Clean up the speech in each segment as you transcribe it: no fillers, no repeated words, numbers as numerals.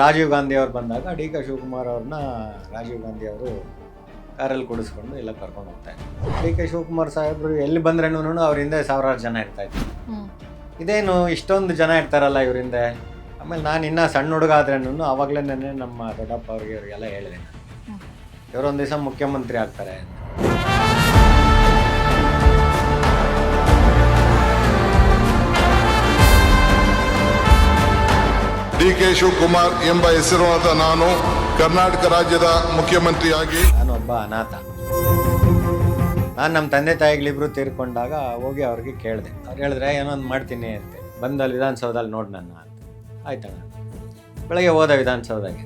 ರಾಜೀವ್ ಗಾಂಧಿ ಅವರು ಬಂದಾಗ D K Shivakumar ಅವ್ರನ್ನ ರಾಜೀವ್ ಗಾಂಧಿ ಅವರು ಕಾರಲ್ಲಿ ಕುಡಿಸ್ಕೊಂಡು ಎಲ್ಲ ಕರ್ಕೊಂಡು ಹೋಗ್ತಾ ಇದ್ರು. ಡಿ ಕೆ ಶಿವಕುಮಾರ್ ಸಾಹೇಬರು ಎಲ್ಲಿ ಬಂದ್ರೇನು ಅವ್ರ ಹಿಂದೆ ಸಾವಿರಾರು ಜನ ಇರ್ತಾ ಇದ್ರು. ಇದೇನು ಇಷ್ಟೊಂದು ಜನ ಇರ್ತಾರಲ್ಲ ಇವ್ರ ಹಿಂದೆ. ಆಮೇಲೆ ನಾನು ಇನ್ನೂ ಸಣ್ಣ ಹುಡುಗ ಆದ್ರೇನು ಆವಾಗಲೇ ನಮ್ಮ ದೊಡ್ಡಪ್ಪ ಅವ್ರಿಗೆ ಇವರಿಗೆಲ್ಲ ಹೇಳಿದೆ, ಇವರೊಂದು ದಿವಸ ಮುಖ್ಯಮಂತ್ರಿ ಆಗ್ತಾರೆ ಅಂತ. ಡಿ ಕೆ ಶಿವಕುಮಾರ್ ಎಂಬ ಹೆಸರುವಾದ ನಾನು ಕರ್ನಾಟಕ ರಾಜ್ಯದ ಮುಖ್ಯಮಂತ್ರಿಯಾಗಿ ನಾನೊಬ್ಬ ಅನಾಥ. ನಾನು ನಮ್ಮ ತಂದೆ ತಾಯಿಗಳಿಬ್ರು ತೀರ್ಕೊಂಡಾಗ ಹೋಗಿ ಅವ್ರಿಗೆ ಕೇಳಿದೆ. ಅವ್ರು ಹೇಳಿದ್ರೆ ಏನೋ ಒಂದು ಮಾಡ್ತೀನಿ ಅಂತ. ಬಂದಲ್ಲಿ ವಿಧಾನಸೌಧದಲ್ಲಿ ನೋಡಿ ನನ್ನ ಅಂತ. ಆಯ್ತಣ್ಣ. ಬೆಳಗ್ಗೆ ಹೋದ ವಿಧಾನಸೌಧಗೆ.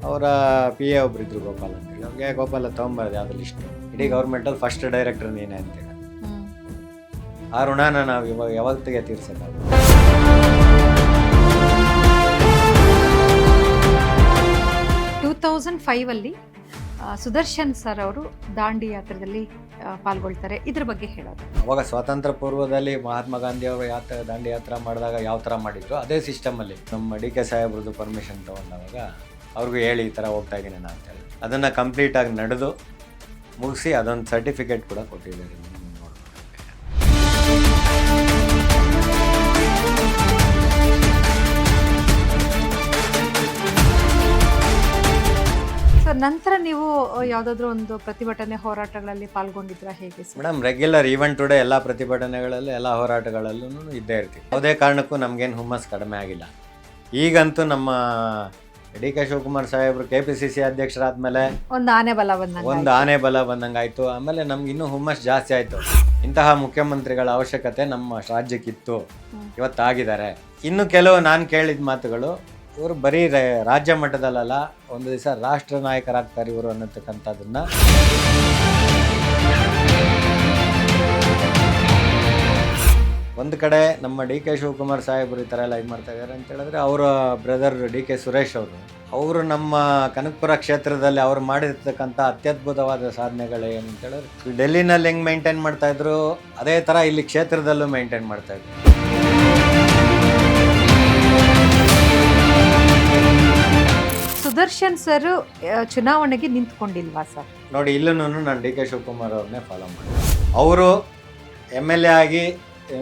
ಅವರ ಪಿ ಎ ಒಬ್ರಿದ್ರು ಗೋಪಾಲ್ ಅಂತೇಳಿ. ಅವ್ರಿಗೆ ಗೋಪಾಲ ತೊಗೊಂಬಾರ್ದು ಯಾವ್ದು ಲಿಸ್ಟ್, ಇಡೀ ಗೌರ್ಮೆಂಟಲ್ಲಿ ಫಸ್ಟ್ ಡೈರೆಕ್ಟರ್ ನೀನೇ ಅಂತೇಳಿ. ಆ ಋಣನ ನಾವು ಯಾವತ್ತಿಗೆ ತೀರ್ಸೋಕ್ಕಾಗಲ್ಲ. 2005 ಸುದರ್ಶನ್ ಸರ್ ಅವರು ದಾಂಡಿ ಯಾತ್ರೆಯಲ್ಲಿ ಪಾಲ್ಗೊಳ್ತಾರೆ. ಇದ್ರ ಬಗ್ಗೆ ಹೇಳೋದು. ಅವಾಗ ಸ್ವಾತಂತ್ರ್ಯ ಪೂರ್ವದಲ್ಲಿ ಮಹಾತ್ಮ ಗಾಂಧಿ ಅವರು ದಾಂಡಿ ಯಾತ್ರೆ ಮಾಡಿದಾಗ ಯಾವ ಥರ ಮಾಡಿದ್ರು ಅದೇ ಸಿಸ್ಟಮಲ್ಲಿ ನಮ್ಮ ಡಿ ಕೆ ಸಾಹೇಬ್ರದ್ದು ಪರ್ಮಿಷನ್ ತೊಗೊಂಡಾಗ ಅವ್ರಿಗೂ ಹೇಳಿ ಈ ಥರ ಹೋಗ್ತಾ ಇದ್ದೀನಿ ನಾನು ಅಂತೇಳಿ ಅದನ್ನು ಕಂಪ್ಲೀಟಾಗಿ ನಡೆದು ಮುಗಿಸಿ ಅದೊಂದು ಸರ್ಟಿಫಿಕೇಟ್ ಕೂಡ ಕೊಟ್ಟಿದ್ದಾರೆ. ನಂತರ ನೀವು ಯಾವುದಾದ್ರೂ ಒಂದು ಪ್ರತಿಭಟನೆ ಹೋರಾಟಗಳಲ್ಲಿ ಪಾಲ್ಗೊಂಡಿದ್ರಾ, ಹೇಗೆ sir? Madam, regular even today ಎಲ್ಲ ಪ್ರತಿಭಟನೆಗಳಲ್ಲೂ ಎಲ್ಲ ಹೋರಾಟಗಳಲ್ಲೂ ಇದ್ದೇ ಇರ್ತೀವಿ. ಯಾವುದೇ ಕಾರಣಕ್ಕೂ ನಮಗೇನು ಹುಮ್ಮಸ್ ಕಡಿಮೆ ಆಗಿಲ್ಲ. ಈಗಂತೂ ನಮ್ಮ ಡಿ ಕೆ ಶಿವಕುಮಾರ್ ಸಾಹೇಬರು KPCC ಅಧ್ಯಕ್ಷರಾದ್ಮೇಲೆ ಒಂದು ಆನೆ ಬಲ ಬಂದಂಗಾಯ್ತು. ಆಮೇಲೆ ನಮ್ಗೆ ಇನ್ನೂ ಹುಮ್ಮಸ್ ಜಾಸ್ತಿ ಆಯಿತು. ಇಂತಹ ಮುಖ್ಯಮಂತ್ರಿಗಳ ಅವಶ್ಯಕತೆ ನಮ್ಮ ರಾಜ್ಯಕ್ಕಿತ್ತು, ಇವತ್ತಾಗಿದ್ದಾರೆ. ಇನ್ನು ಕೆಲವು ನಾನು ಕೇಳಿದ ಮಾತುಗಳು, ಇವರು ಬರೀ ರಾಜ್ಯ ಮಟ್ಟದಲ್ಲ, ಒಂದು ದಿವಸ ರಾಷ್ಟ್ರ ನಾಯಕರಾಗ್ತಾರೆ ಇವರು ಅನ್ನತಕ್ಕಂಥದ್ದನ್ನ ಒಂದು ಕಡೆ ನಮ್ಮ ಡಿ ಕೆ ಶಿವಕುಮಾರ್ ಸಾಹೇಬರು ಈ ಥರ ಎಲ್ಲ ಇದು ಮಾಡ್ತಾ ಇದ್ದಾರೆ ಅಂತ ಹೇಳಿದ್ರೆ, ಅವರ ಬ್ರದರ್ ಡಿ ಕೆ ಸುರೇಶ್ ಅವರು ನಮ್ಮ ಕನಕಪುರ ಕ್ಷೇತ್ರದಲ್ಲಿ ಅವರು ಮಾಡಿರ್ತಕ್ಕಂಥ ಅತ್ಯದ್ಭುತವಾದ ಸಾಧನೆಗಳು ಏನು ಅಂತ ಹೇಳಿದ್ರೆ, ಡೆಲ್ಲಿನಲ್ಲಿ ಹೆಂಗೆ ಮೇಂಟೈನ್ ಮಾಡ್ತಾಯಿದ್ರು ಅದೇ ಥರ ಇಲ್ಲಿ ಕ್ಷೇತ್ರದಲ್ಲೂ ಮೇಂಟೈನ್ ಮಾಡ್ತಾಯಿದ್ರು. ಸುದರ್ಶನ್ ಸರ್ ಚುನಾವಣೆಗೆ ನಿಂತ್ಕೊಂಡಿಲ್ವಾ ಸರ್? ನೋಡಿ, ಇಲ್ಲೂ ನಾನು ಡಿ ಕೆ ಶಿವಕುಮಾರ್ ಅವ್ರನ್ನೇ ಫಾಲೋ ಮಾಡಿ. ಅವರು MLA ಆಗಿ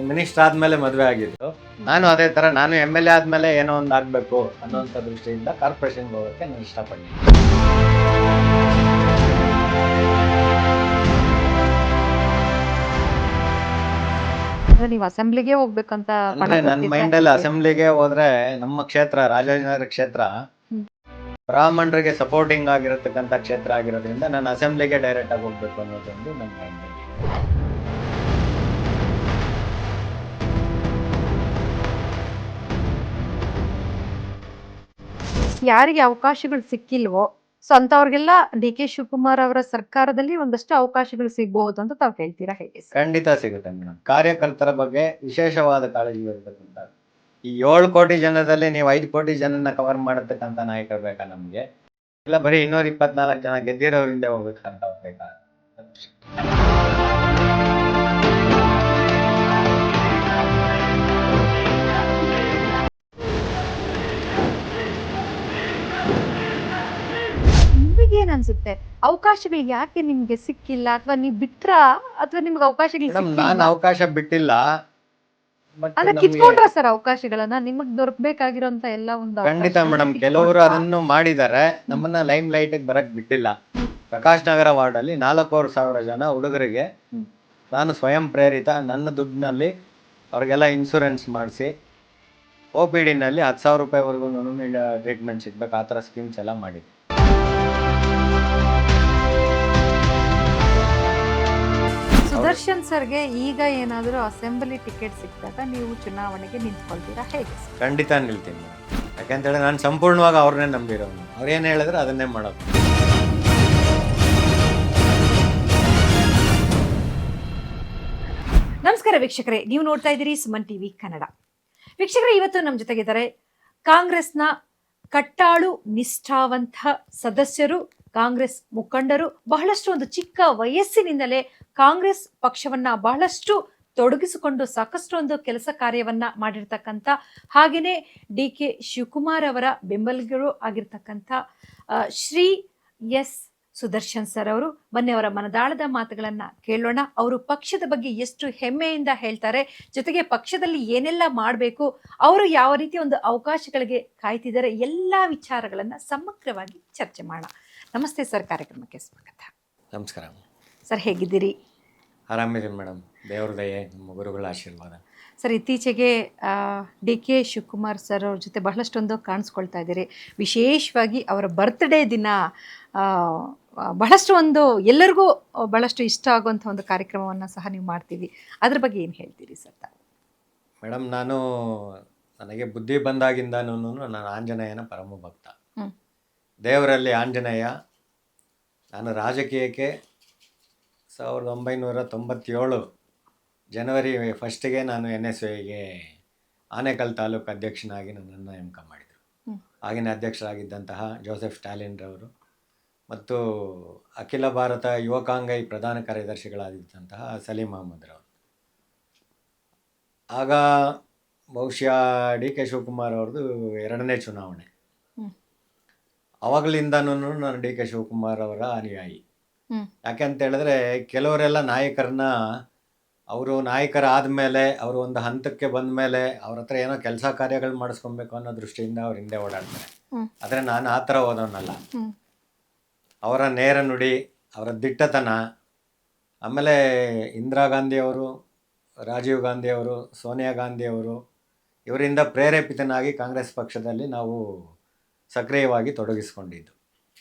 ಮಿನಿಸ್ಟರ್ ಆದಮೇಲೆ ಮದುವೆ ಆಗಿದ್ದು. ನಾನು ಅದೇ ಥರ ನಾನು MLA ಆದಮೇಲೆ ಏನೋ ಒಂದು ಆಗಬೇಕು ಅನ್ನೋಂಥ ದೃಷ್ಟಿಯಿಂದ ಕಾರ್ಪೊರೇಷನ್ಗೆ ಹೋಗೋಕ್ಕೆ ನಾನು ಇಷ್ಟಪಡ್ತೀನಿ. ನೀವು ಅಸೆಂಬ್ಲಿಗೆ ಹೋಗ್ಬೇಕಂತ ನನ್ನ ಮೈಂಡಲ್ಲಿ ಅಸೆಂಬ್ಲಿಗೆ ಹೋದ್ರೆ ನಮ್ಮ ಕ್ಷೇತ್ರ ರಾಜಾಜಿನಗರ ಕ್ಷೇತ್ರ ಬ್ರಾಹ್ಮಣರಿಗೆ ಸಪೋರ್ಟಿಂಗ್ ಆಗಿರತಕ್ಕಂಥ ಕ್ಷೇತ್ರ ಆಗಿರೋದ್ರಿಂದ ನಾನು ಅಸೆಂಬ್ಲಿಗೆ ಡೈರೆಕ್ಟ್ ಆಗಿ ಹೋಗ್ಬೇಕು ಅನ್ನೋದೊಂದು ನನ್ನ ಮೈಂಡಲ್ಲಿ. ಯಾರಿಗೆ ಅವಕಾಶಗಳು ಸಿಕ್ಕಿಲ್ವೋ ಸೊ ಅಂತವ್ರಿಗೆಲ್ಲ ಡಿ ಕೆ ಶಿವಕುಮಾರ್ ಅವರ ಸರ್ಕಾರದಲ್ಲಿ ಒಂದಷ್ಟು ಅವಕಾಶಗಳು ಸಿಗಬಹುದು ಅಂತ ತಾವು ಹೇಳ್ತೀರಾ, ಹೇಗೆ? ಖಂಡಿತ ಸಿಗುತ್ತೆ ಮೇಡಮ್. ಕಾರ್ಯಕರ್ತರ ಬಗ್ಗೆ ವಿಶೇಷವಾದ ಕಾಳಜಿ ಇರತಕ್ಕಂಥ ಈ 7 ಕೋಟಿ ಜನದಲ್ಲಿ ನೀವು 5 ಕೋಟಿ ಜನನ ಕವರ್ ಮಾಡತಕ್ಕಂಥ ನಾಯಕರು ಬೇಕಾ ನಮ್ಗೆ? ಇಲ್ಲ ಬರೀ 224 ಜನ ಗೆದ್ದಿರೋರ್ ಹಿಂದೆ ಹೋಗ್ಬೇಕಂತ ಬೇಕಾ? ನಿಮಗೇನ್ ಅನ್ಸುತ್ತೆ, ಅವಕಾಶಗಳು ಯಾಕೆ ನಿಮ್ಗೆ ಸಿಕ್ಕಿಲ್ಲ? ಅಥವಾ ನೀವು ಬಿಟ್ರ ಅಥವಾ ನಿಮ್ಗೆ ಅವಕಾಶಗಳು ನಾನು ಅವಕಾಶ ಬಿಟ್ಟಿಲ್ಲ. ಅಂದ್ರೆ ಕಿತ್ಕೊಂಡ್ರ ಸರ್ ಅವಕಾಶಗಳನ್ನ? ನಿಮಗ್ ದೊರಕಬೇಕಾಗಿರೋಂತ ಎಲ್ಲ ಒಂದು ಖಂಡಿತ ಮೇಡಮ್, ಕೆಲವರು ಅದನ್ನು ಮಾಡಿದ್ದಾರೆ. ನಮ್ಮನ್ನ ಲೈಮ್ ಲೈಟ್ ಬರಕ್ ಬಿಟ್ಟಿಲ್ಲ. ಪ್ರಕಾಶ್ ನಗರ ವಾರ್ಡ್ ಅಲ್ಲಿ 4,000 ಜನ ಹುಡುಗರಿಗೆ ನಾನು ಸ್ವಯಂ ಪ್ರೇರಿತ ನನ್ನ ದುಡ್ಡಿನಲ್ಲಿ ಅವ್ರಿಗೆಲ್ಲ ಇನ್ಶೂರೆನ್ಸ್ ಮಾಡಿಸಿ OPD ನಲ್ಲಿ 10,000 ರೂಪಾಯಿವರೆಗೂ ಟ್ರೀಟ್ಮೆಂಟ್ ಸಿಗ್ಬೇಕು, ಆ ಥರ ಸ್ಕೀಮ್ಸ್ ಎಲ್ಲ ಮಾಡಿದ್ವಿ. ಸುದರ್ಶನ್ ಸರ್ಗೆ ಈಗ ಏನಾದರೂ ಅಸೆಂಬ್ಲಿ ಟಿಕೆಟ್ ಸಿಕ್ಕಿದಾಗ ನೀವು ಚುನಾವಣೆಗೆ ನಿಂತ್ಕೊಳ್ತೀರಾ, ಹೇಗೆ? ಖಂಡಿತ ನಿಲ್ತೀನಿ ಮೇಡಮ್. ಯಾಕೆಂತೇಳಿ ನಾನು ಸಂಪೂರ್ಣವಾಗಿ ಅವ್ರನ್ನೇ ನಂಬಿರೋನು. ಅವ್ರೇನು ಹೇಳಿದ್ರೆ ಅದನ್ನೇ ಮಾಡೋದು. ನಮಸ್ಕಾರ ವೀಕ್ಷಕರೇ, ನೀವು ನೋಡ್ತಾ ಇದ್ದೀರಿ ಸುಮನ್ TV ಕನ್ನಡ. ವೀಕ್ಷಕರೇ, ಇವತ್ತು ನಮ್ಮ ಜೊತೆಗಿದ್ದಾರೆ ಕಾಂಗ್ರೆಸ್ನ ಕಟ್ಟಾಳು ನಿಷ್ಠಾವಂತ ಸದಸ್ಯರು, ಕಾಂಗ್ರೆಸ್ ಮುಖಂಡರು, ಬಹಳಷ್ಟು ಒಂದು ಚಿಕ್ಕ ವಯಸ್ಸಿನಿಂದಲೇ ಕಾಂಗ್ರೆಸ್ ಪಕ್ಷವನ್ನ ಬಹಳಷ್ಟು ತೊಡಗಿಸಿಕೊಂಡು ಸಾಕಷ್ಟು ಒಂದು ಕೆಲಸ ಕಾರ್ಯವನ್ನ ಮಾಡಿರ್ತಕ್ಕಂಥ, ಹಾಗೆಯೇ DK ಶಿವಕುಮಾರ್ ಅವರ ಬೆಂಬಲಿಗರು ಆಗಿರ್ತಕ್ಕಂಥ ಶ್ರೀ ಎಸ್ ಸುದರ್ಶನ್ ಸರ್ ಅವರು. ಬನ್ನಿ ಅವರ ಮನದಾಳದ ಮಾತುಗಳನ್ನ ಕೇಳೋಣ. ಅವರು ಪಕ್ಷದ ಬಗ್ಗೆ ಎಷ್ಟು ಹೆಮ್ಮೆಯಿಂದ ಹೇಳ್ತಾರೆ, ಜೊತೆಗೆ ಪಕ್ಷದಲ್ಲಿ ಏನೆಲ್ಲ ಮಾಡಬೇಕು, ಅವರು ಯಾವ ರೀತಿ ಒಂದು ಅವಕಾಶಗಳಿಗೆ ಕಾಯ್ತಿದ್ದಾರೆ, ಎಲ್ಲಾ ವಿಚಾರಗಳನ್ನ ಸಮಗ್ರವಾಗಿ ಚರ್ಚೆ ಮಾಡೋಣ. ನಮಸ್ತೆ ಸರ್, ಕಾರ್ಯಕ್ರಮಕ್ಕೆ ಸ್ವಾಗತ. ನಮಸ್ಕಾರ ಸರ್, ಹೇಗಿದ್ದೀರಿ? ಆರಾಮಿದ್ದೀನಿ ಮೇಡಮ್, ದೇವ್ರ ದಯೆ, ನಮ್ಮ ಗುರುಗಳ ಆಶೀರ್ವಾದ. ಸರ್, ಇತ್ತೀಚೆಗೆ DK ಶಿವಕುಮಾರ್ ಸರ್ ಅವ್ರ ಜೊತೆ ಬಹಳಷ್ಟೊಂದು ಕಾಣಿಸ್ಕೊಳ್ತಾ ಇದ್ದೀರಿ. ವಿಶೇಷವಾಗಿ ಅವರ ಬರ್ತ್ಡೇ ದಿನ ಬಹಳಷ್ಟು ಒಂದು ಎಲ್ಲರಿಗೂ ಬಹಳಷ್ಟು ಇಷ್ಟ ಆಗುವಂಥ ಒಂದು ಕಾರ್ಯಕ್ರಮವನ್ನು ಸಹ ನೀವು ಮಾಡ್ತೀವಿ. ಅದ್ರ ಬಗ್ಗೆ ಏನು ಹೇಳ್ತೀರಿ ಸರ್? ಮೇಡಮ್, ನನಗೆ ಬುದ್ಧಿ ಬಂದಾಗಿಂದನೂ ನಾನು ಆಂಜನೇಯನ ಪರಮ ಭಕ್ತ. ದೇವರಲ್ಲಿ ಆಂಜನೇಯ. ನಾನು ರಾಜಕೀಯಕ್ಕೆ 1997 ಜನವರಿ 1ಗೆ ನಾನು NSYಗೆ ಆನೇಕಲ್ ತಾಲೂಕು ಅಧ್ಯಕ್ಷನಾಗಿ ನನ್ನನ್ನು ನೇಮಕ ಮಾಡಿದರು. ಆಗಿನ ಅಧ್ಯಕ್ಷರಾಗಿದ್ದಂತಹ ಜೋಸೆಫ್ ಸ್ಟಾಲಿನ್ರವರು ಮತ್ತು ಅಖಿಲ ಭಾರತ ಯುವಕಾಂಗೈ ಪ್ರಧಾನ ಕಾರ್ಯದರ್ಶಿಗಳಾಗಿದ್ದಂತಹ ಸಲೀಂ ಅಹಮದ್ರವರು. ಆಗ ಬಹುಶಃ DK ಶಿವಕುಮಾರ್ ಅವ್ರದ್ದು 2ನೇ ಚುನಾವಣೆ. ಅವಾಗಲಿಂದನೂ ನಾನು DK ಶಿವಕುಮಾರ್ ಅವರ ಅನುಯಾಯಿ. ಯಾಕೆ ಅಂತ ಹೇಳಿದ್ರೆ, ಕೆಲವರೆಲ್ಲ ನಾಯಕರನ್ನ ಅವರು ನಾಯಕರಾದಮೇಲೆ ಅವರು ಒಂದು ಹಂತಕ್ಕೆ ಬಂದ ಮೇಲೆ ಅವ್ರ ಹತ್ರ ಏನೋ ಕೆಲಸ ಕಾರ್ಯಗಳು ಮಾಡಿಸ್ಕೊಬೇಕು ಅನ್ನೋ ದೃಷ್ಟಿಯಿಂದ ಅವ್ರ ಹಿಂದೆ ಓಡಾಡ್ತಾರೆ. ಆದರೆ ನಾನು ಆ ಥರ ಓದೋನಲ್ಲ. ಅವರ ನೇರ ನುಡಿ, ಅವರ ದಿಟ್ಟತನ, ಆಮೇಲೆ ಇಂದಿರಾ ಗಾಂಧಿಯವರು, ರಾಜೀವ್ ಗಾಂಧಿಯವರು, ಸೋನಿಯಾ ಗಾಂಧಿಯವರು, ಇವರಿಂದ ಪ್ರೇರೇಪಿತನಾಗಿ ಕಾಂಗ್ರೆಸ್ ಪಕ್ಷದಲ್ಲಿ ನಾವು ಸಕ್ರಿಯವಾಗಿ ತೊಡಗಿಸ್ಕೊಂಡಿದ್ದು.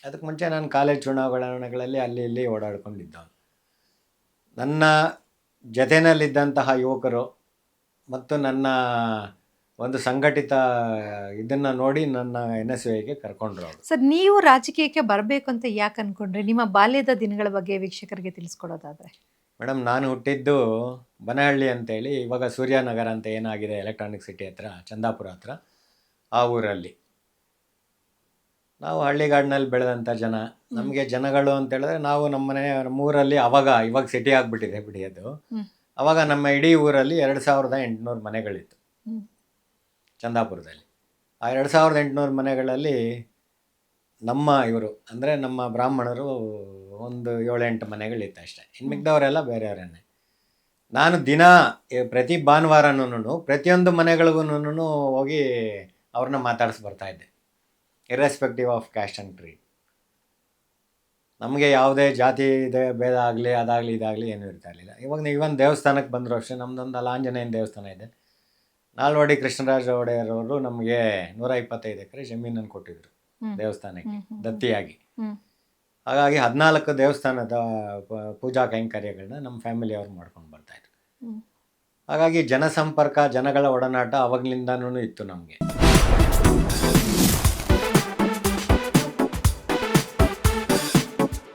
ಅದಕ್ಕೆ ಮುಂಚೆ ನಾನು ಕಾಲೇಜ್ ಚುನಾವಣೆಗಳಲ್ಲಿ ಅಲ್ಲಿ ಇಲ್ಲಿ ಓಡಾಡ್ಕೊಂಡಿದ್ದವನು. ನನ್ನ ಜೊತೆಯಲ್ಲಿದ್ದಂತಹ ಯುವಕರು ಮತ್ತು ನನ್ನ ಒಂದು ಸಂಘಟಿತ ಇದನ್ನು ನೋಡಿ ನನ್ನ NSYಗೆ ಕರ್ಕೊಂಡ್ರು ಅವರು. ಸರ್, ನೀವು ರಾಜಕೀಯಕ್ಕೆ ಬರಬೇಕು ಅಂತ ಯಾಕೆ ಅನ್ಕೊಂಡ್ರಿ? ನಿಮ್ಮ ಬಾಲ್ಯದ ದಿನಗಳ ಬಗ್ಗೆ ವೀಕ್ಷಕರಿಗೆ ತಿಳಿಸ್ಕೊಡೋದಾದ್ರೆ. ಮೇಡಮ್, ನಾನು ಹುಟ್ಟಿದ್ದು ಬನಹಳ್ಳಿ ಅಂತೇಳಿ, ಇವಾಗ ಸೂರ್ಯನಗರ ಅಂತ ಏನಾಗಿದೆ ಎಲೆಕ್ಟ್ರಾನಿಕ್ ಸಿಟಿ ಹತ್ರ, ಚಂದಾಪುರ ಹತ್ರ, ಆ ಊರಲ್ಲಿ. ನಾವು ಹಳ್ಳಿಗಾಡಿನಲ್ಲಿ ಬೆಳೆದಂಥ ಜನ. ನಮಗೆ ಜನಗಳು ಅಂತ ಹೇಳಿದ್ರೆ, ನಾವು ನಮ್ಮೂರಲ್ಲಿ ಇವಾಗ ಸಿಟಿ ಆಗಿಬಿಟ್ಟಿದೆ ಬಿಡಿ ಅದು. ಅವಾಗ ನಮ್ಮ ಇಡೀ ಊರಲ್ಲಿ 2800 ಮನೆಗಳಿತ್ತು ಚಂದಾಪುರದಲ್ಲಿ. ಆ 2800 ಮನೆಗಳಲ್ಲಿ ನಮ್ಮ ಇವರು ಅಂದರೆ ನಮ್ಮ ಬ್ರಾಹ್ಮಣರು ಒಂದು 7-8 ಮನೆಗಳಿತ್ತು ಅಷ್ಟೇ. ಇನ್ನು ಮಿಕ್ದವರೆಲ್ಲ ಬೇರೆಯವರನ್ನೇ. ನಾನು ಪ್ರತಿ ಭಾನುವಾರನೂ ಪ್ರತಿಯೊಂದು ಮನೆಗಳಿಗೂ ಹೋಗಿ ಅವ್ರನ್ನ ಮಾತಾಡಿಸಿ ಬರ್ತಾಯಿದ್ದೆ, irrespective of caste and creed. ನಮಗೆ ಯಾವುದೇ ಜಾತಿ ಭೇದ ಆಗಲಿ, ಅದಾಗಲಿ ಇದಾಗಲಿ ಏನೂ ಇರ್ತಾ ಇರಲಿಲ್ಲ. ಇವನ್ ದೇವಸ್ಥಾನಕ್ಕೆ ಬಂದರೂ ಅಷ್ಟೇ, ನಮ್ಮದೊಂದು ಆಂಜನೇಯನ ದೇವಸ್ಥಾನ ಇದೆ. ನಾಲ್ವಡಿ ಕೃಷ್ಣರಾಜ ಒಡೆಯರ್ ಅವರು ನಮಗೆ 125 ಎಕರೆ ಜಮೀನನ್ನು ಕೊಟ್ಟಿದ್ರು ದೇವಸ್ಥಾನಕ್ಕೆ ದತ್ತಿಯಾಗಿ. ಹಾಗಾಗಿ 14 ದೇವಸ್ಥಾನದ ಪೂಜಾ ಕೈಂಕರ್ಯಗಳನ್ನ ನಮ್ಮ ಫ್ಯಾಮಿಲಿಯವ್ರು ಮಾಡ್ಕೊಂಡು ಬರ್ತಾಯಿದ್ರು. ಹಾಗಾಗಿ ಜನಸಂಪರ್ಕ, ಜನಗಳ ಒಡನಾಟ ಅವಾಗಲಿಂದನೂ ಇತ್ತು ನಮಗೆ.